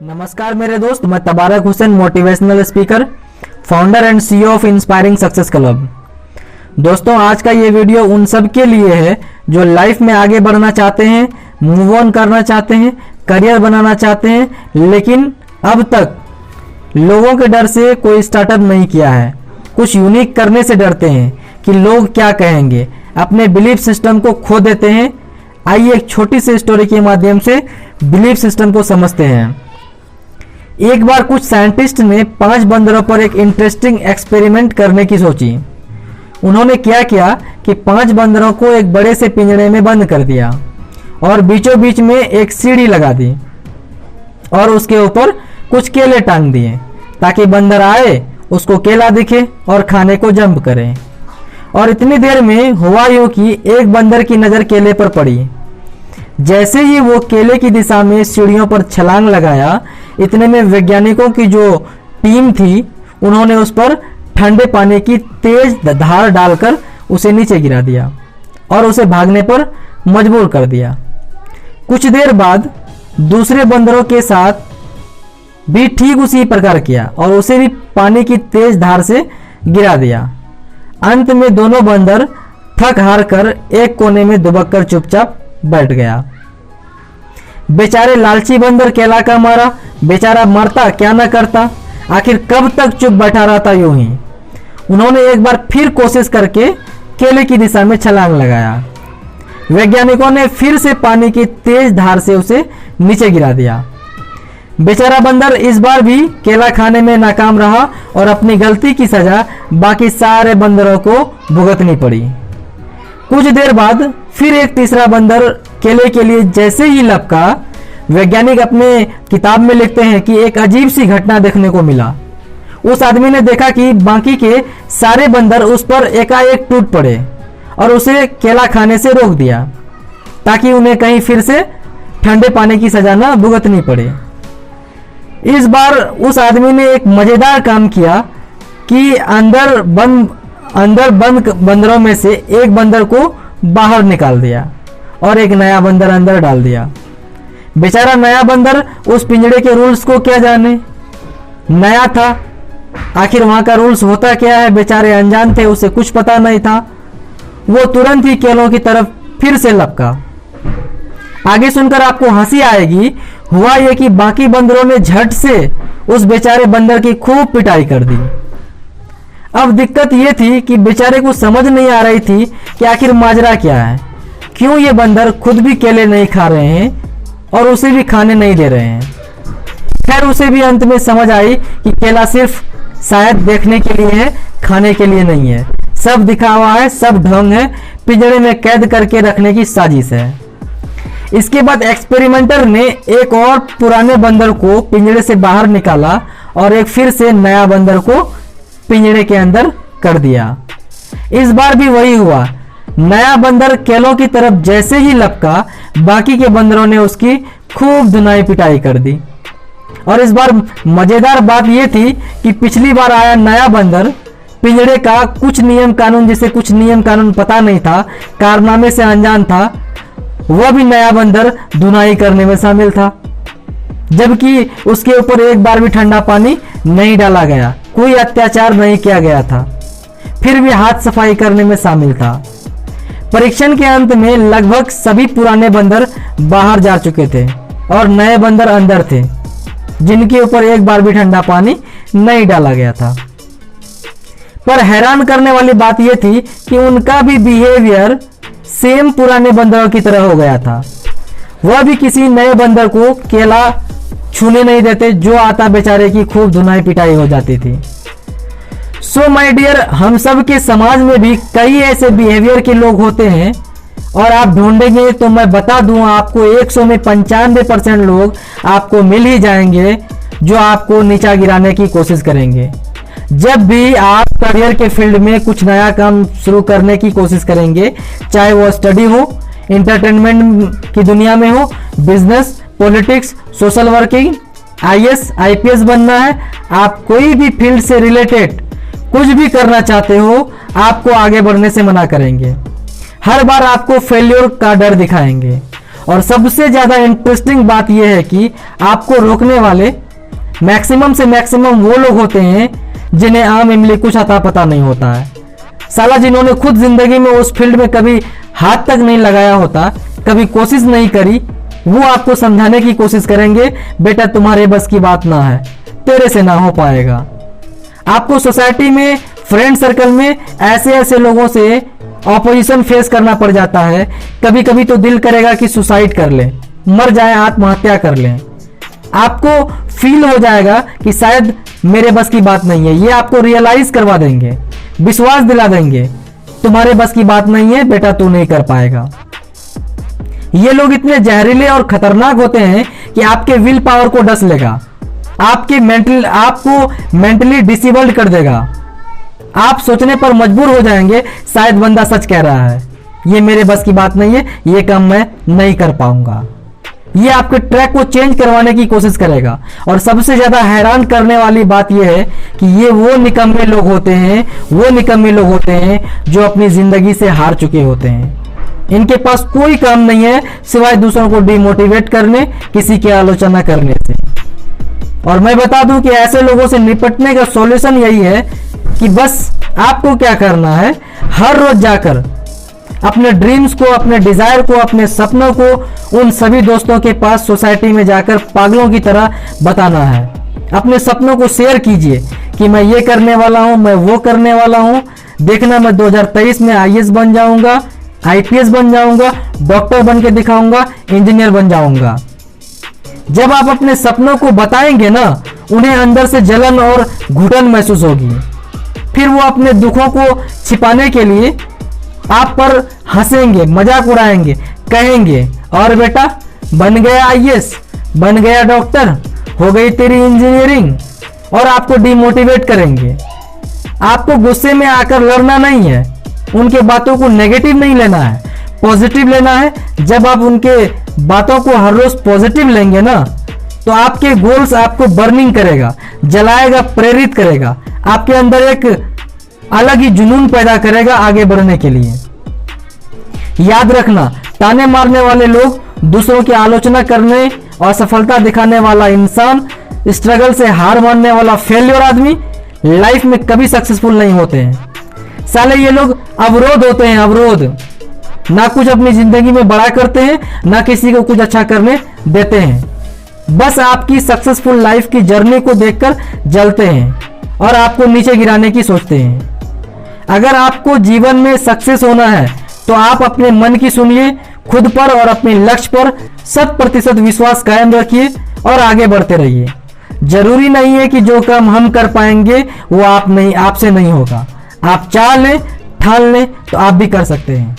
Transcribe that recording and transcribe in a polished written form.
नमस्कार मेरे दोस्त, मैं तबारक Hussain, motivational speaker, founder and CEO of inspiring success club. दोस्तों, आज का ये वीडियो उन सब के लिए है जो लाइफ में आगे बढ़ना चाहते हैं, मूव ऑन करना चाहते हैं, करियर बनाना चाहते हैं, लेकिन अब तक लोगों के डर से कोई स्टार्टअप नहीं किया है। कुछ यूनिक करने से डरते हैं कि लोग क्या कहेंगे, अपने बिलीफ सिस्टम को खो देते हैं। आइए एक छोटी सी स्टोरी के माध्यम से बिलीफ सिस्टम को समझते हैं। एक बार कुछ साइंटिस्ट ने 5 बंदरों पर एक इंटरेस्टिंग एक्सपेरिमेंट करने की सोची। उन्होंने क्या किया कि 5 बंदरों को एक बड़े से पिंजरे में बंद कर दिया और बीचों बीच में एक सीढ़ी लगा दी और उसके ऊपर कुछ केले टांग दिए ताकि बंदर आए, उसको केला दिखे और खाने को जंप करे। और इतनी देर में हुआ यूं कि एक बंदर की नज़र केले पर पड़ी। जैसे ही वो केले की दिशा में सीढ़ियों पर छलांग लगाया, इतने में वैज्ञानिकों की जो टीम थी उन्होंने उस पर ठंडे पानी की तेज धार डालकर उसे नीचे गिरा दिया और उसे भागने पर मजबूर कर दिया। कुछ देर बाद दूसरे बंदरों के साथ भी ठीक उसी प्रकार किया और उसे भी पानी की तेज धार से गिरा दिया। अंत में दोनों बंदर थक हार कर एक कोने में दुबक कर चुपचाप बैठ गया। बेचारे लालची बंदर केला का मारा, बेचारा मरता क्या न करता, आखिर कब तक चुप बैठा रहता यूं ही। उन्होंने एक बार फिर कोशिश करके केले की दिशा में छलांग लगाया। वैज्ञानिकों ने फिर से पानी की तेज धार से उसे नीचे गिरा दिया। बेचारा बंदर इस बार भी केला खाने में नाकाम रहा और अपनी गलती की सजा बाकी सारे बंदरों को भुगतनी पड़ी। कुछ देर बाद फिर एक तीसरा बंदर केले के लिए जैसे ही लपका, वैज्ञानिक अपने किताब में लिखते हैं कि एक अजीब सी घटना देखने को मिला। उस आदमी ने देखा कि बाकी के सारे बंदर उस पर एकाएक टूट पड़े और उसे केला खाने से रोक दिया ताकि उन्हें कहीं फिर से ठंडे पानी की सजा न भुगतनी पड़े। इस बार उस आदमी ने एक मजेदार काम किया कि अंदर बंद बंदरों में से एक बंदर को बाहर निकाल दिया और एक नया बंदर अंदर डाल दिया। बेचारा नया बंदर उस पिंजड़े के रूल्स को क्या जाने, नया था, आखिर वहां का रूल्स होता क्या है, बेचारे अनजान थे, उसे कुछ पता नहीं था। वो तुरंत ही केलों की तरफ फिर से लपका। आगे सुनकर आपको हंसी आएगी। हुआ यह कि बाकी बंदरों ने झट से उस बेचारे बंदर की खूब पिटाई कर दी। अब दिक्कत यह थी कि बेचारे को समझ नहीं आ रही थी कि आखिर माजरा क्या है, क्यों ये बंदर खुद भी केले नहीं खा रहे हैं और उसे भी खाने नहीं दे रहे हैं। खैर, उसे भी अंत में समझ आई कि केला सिर्फ शायद देखने के लिए है, खाने के लिए नहीं है। सब दिखावा है, सब ढोंग है, पिंजरे में कैद करके रखने की साजिश है। इसके बाद एक्सपेरिमेंटर ने एक और पुराने बंदर को पिंजरे से बाहर निकाला और एक फिर से नया बंदर को पिंजरे के अंदर कर दिया। इस बार भी वही हुआ। नया बंदर केलों की तरफ जैसे ही लपका, बाकी के बंदरों ने उसकी खूब धुनाई पिटाई कर दी। और इस बार मजेदार बात यह थी कि पिछली बार आया नया बंदर पिंजरे का कुछ नियम कानून, जिसे कुछ नियम कानून पता नहीं था, कारनामे से अनजान था, वह भी नया बंदर धुनाई करने में शामिल था, जबकि उसके ऊपर एक बार भी ठंडा पानी नहीं डाला गया, कोई अत्याचार नहीं किया गया था, फिर भी हाथ सफाई करने में शामिल था। परीक्षण के अंत में लगभग सभी पुराने बंदर बाहर जा चुके थे और नए बंदर अंदर थे, जिनके ऊपर एक बार भी ठंडा पानी नहीं डाला गया था। पर हैरान करने वाली बात यह थी कि उनका भी बिहेवियर सेम पुराने बंदरों की तरह हो गया था। वह भी किसी नए बंदर को केला छूने नहीं देते, जो आता बेचारे की खूब धुनाई पिटाई हो जाती थी। सो माय डियर, हम सब के समाज में भी कई ऐसे बिहेवियर के लोग होते हैं और आप ढूंढेंगे तो मैं बता दूं आपको 100 में 95% लोग आपको मिल ही जाएंगे जो आपको नीचा गिराने की कोशिश करेंगे। जब भी आप करियर के फील्ड में कुछ नया काम शुरू करने की कोशिश करेंगे, चाहे वो स्टडी हो, एंटरटेनमेंट की दुनिया में हो, business, politics, social working, IAS, IPS बनना है, आप कोई भी फील्ड से रिलेटेड कुछ भी करना चाहते हो, आपको आगे बढ़ने से मना करेंगे। हर बार आपको फेल्योर का डर दिखाएंगे और सबसे ज्यादा इंटरेस्टिंग बात यह है कि आपको रोकने वाले मैक्सिमम से मैक्सिमम वो लोग होते हैं जिन्हें आम इमली कुछ अता पता नहीं होता है। साला जिन्होंने खुद जिंदगी में उस फील्ड में कभी हाथ तक नहीं लगाया होता, कभी कोशिश नहीं करी, वो आपको समझाने की कोशिश करेंगे, बेटा तुम्हारे बस की बात ना है, तेरे से ना हो पाएगा। आपको सोसाइटी में, फ्रेंड सर्कल में ऐसे ऐसे लोगों से ऑपोजिशन फेस करना पड़ जाता है, कभी कभी तो दिल करेगा कि सुसाइड कर ले, मर जाए, आत्महत्या कर ले। आपको फील हो जाएगा कि शायद मेरे बस की बात नहीं है। ये आपको रियलाइज करवा देंगे, विश्वास दिला देंगे, तुम्हारे बस की बात नहीं है बेटा, तू नहीं कर पाएगा। ये लोग इतने जहरीले और खतरनाक होते हैं कि आपके विल पावर को डस लेगा, आपको मेंटली डिसेबल्ड कर देगा। आप सोचने पर मजबूर हो जाएंगे, शायद बंदा सच कह रहा है, ये मेरे बस की बात नहीं है, ये काम मैं नहीं कर पाऊंगा। ये आपके ट्रैक को चेंज करवाने की कोशिश करेगा। और सबसे ज्यादा हैरान करने वाली बात यह है कि ये वो निकम्मे लोग होते हैं जो अपनी जिंदगी से हार चुके होते हैं। इनके पास कोई काम नहीं है सिवाय दूसरों को डिमोटिवेट करने, किसी की आलोचना करने से। और मैं बता दूं कि ऐसे लोगों से निपटने का सॉल्यूशन यही है कि बस आपको क्या करना है, हर रोज जाकर अपने ड्रीम्स को, अपने डिजायर को, अपने सपनों को उन सभी दोस्तों के पास सोसाइटी में जाकर पागलों की तरह बताना है। अपने सपनों को शेयर कीजिए कि मैं ये करने वाला हूं, मैं वो करने वाला हूं, देखना मैं 2023 में आईएएस बन जाऊंगा, आईपीएस बन जाऊंगा, डॉक्टर बन के दिखाऊंगा, इंजीनियर बन जाऊंगा। जब आप अपने सपनों को बताएंगे ना, उन्हें अंदर से जलन और घुटन महसूस होगी। फिर वो अपने दुखों को छिपाने के लिए आप पर हंसेंगे, मजाक उड़ाएंगे, कहेंगे और बेटा बन गया आईएएस, बन गया डॉक्टर, हो गई तेरी इंजीनियरिंग, और आपको डिमोटिवेट करेंगे। आपको गुस्से में आकर लड़ना नहीं है, उनके बातों को नेगेटिव नहीं लेना है, पॉजिटिव लेना है। जब आप उनके बातों को हर रोज पॉजिटिव लेंगे ना, तो आपके गोल्स आपको बर्निंग करेगा, जलाएगा, प्रेरित करेगा, आपके अंदर एक अलग ही जुनून पैदा करेगा आगे बढ़ने के लिए। याद रखना, ताने मारने वाले लोग, दूसरों की आलोचना करने और सफलता दिखाने वाला इंसान, स्ट्रगल से हार मानने वाला फेल्योर आदमी लाइफ में कभी सक्सेसफुल नहीं होते हैं। साले ये लोग अवरोध होते हैं, अवरोध। ना कुछ अपनी जिंदगी में बड़ा करते हैं, ना किसी को कुछ अच्छा करने देते हैं। बस आपकी सक्सेसफुल लाइफ की जर्नी को देखकर जलते हैं और आपको नीचे गिराने की सोचते हैं। अगर आपको जीवन में सक्सेस होना है तो आप अपने मन की सुनिए, खुद पर और अपने लक्ष्य पर 100% विश्वास कायम रखिए और आगे बढ़ते रहिए। जरूरी नहीं है कि जो काम हम कर पाएंगे वो आपसे नहीं होगा। आप चाह लें, ठान लें तो आप भी कर सकते हैं।